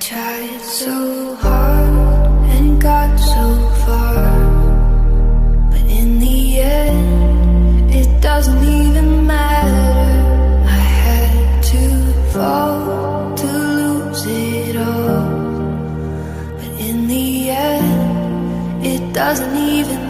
tried so hard and got so far, but in the end, it doesn't even matter. I had to fall to lose it all, but in the end, it doesn't even